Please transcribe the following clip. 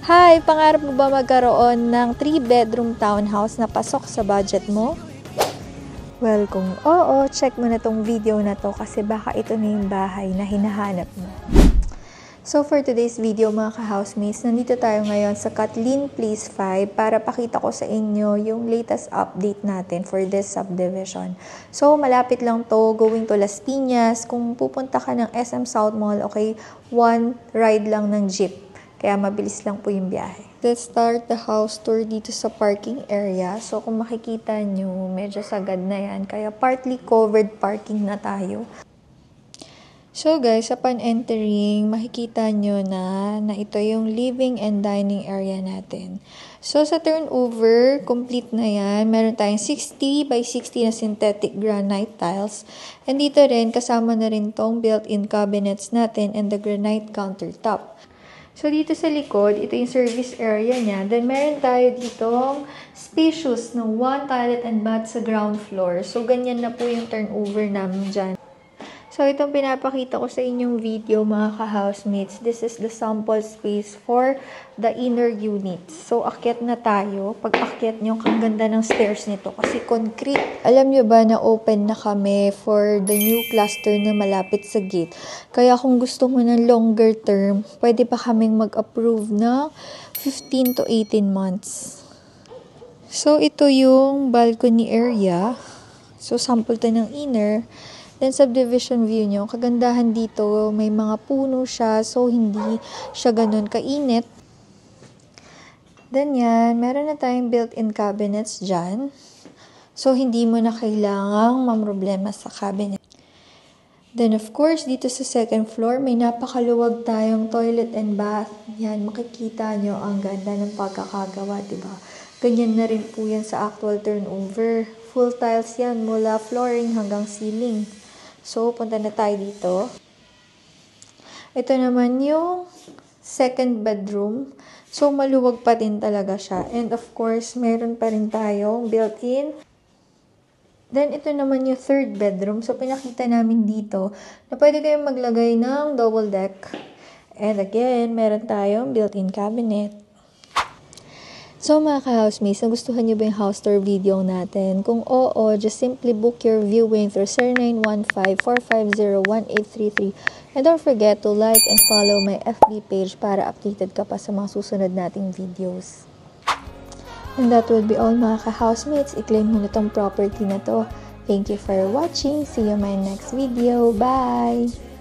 Hi! Pangarap mo ba magkaroon ng 3-bedroom townhouse na pasok sa budget mo? Well, kung oo, check mo na tong video na to kasi baka ito na yung bahay na hinahanap mo. So for today's video mga ka-housemates, nandito tayo ngayon sa Kathleen Place 5 para pakita ko sa inyo yung latest update natin for this subdivision. So malapit lang to, going to Las Piñas. Kung pupunta ka ng SM South Mall, okay, one ride lang ng jeep. Kaya mabilis lang po yung biyahe. Let's start the house tour dito sa parking area. So kung makikita nyo, medyo sagad na yan. Kaya partly covered parking na tayo. So guys, upon entering, makikita nyo na ito yung living and dining area natin. So sa turnover, complete na yan. Meron tayong 60 by 60 na synthetic granite tiles. And dito rin, kasama na rin tong built-in cabinets natin and the granite countertop. So, dito sa likod, ito yung service area niya. Then, meron tayo ditong spacious na 1 toilet and bath sa ground floor. So, ganyan na po yung turnover namin dyan. So, itong pinapakita ko sa inyong video, mga ka-housemates. This is the sample space for the inner units. So, akyat na tayo. Pag akyat nyo, ang ganda ng stairs nito kasi concrete. Alam nyo ba na open na kami for the new cluster na malapit sa gate? Kaya kung gusto mo ng longer term, pwede pa kaming mag-approve ng 15 to 18 months. So, ito yung balcony area. So, sample to ng inner. Then, subdivision view nyo. Kagandahan dito, may mga puno siya. So, hindi siya ganun kainit. Then, yan. Meron na tayong built-in cabinets dyan. So, hindi mo na kailangang mamroblema sa cabinet. Then, of course, dito sa second floor, may napakaluwag tayong toilet and bath. Yan, makikita nyo ang ganda ng pagkakagawa, diba? Ganyan na rin po yan sa actual turnover. Full tiles yan, mula flooring hanggang ceiling. So, punta na tayo dito. Ito naman yung second bedroom. So, maluwag pa din talaga siya. And of course, meron pa rin tayong built-in. Then, ito naman yung third bedroom. So, pinakita namin dito na pwede kayong maglagay ng double deck. And again, meron tayong built-in cabinet. So mga ka-housemates, nagustuhan nyo ba yung house tour video natin? Kung oo, just simply book your viewing through 0915-450-1833. And don't forget to like and follow my FB page para updated ka pa sa mga susunod nating videos. And that will be all mga ka-housemates. I-claim mo na tong property na to. Thank you for watching. See you in my next video. Bye!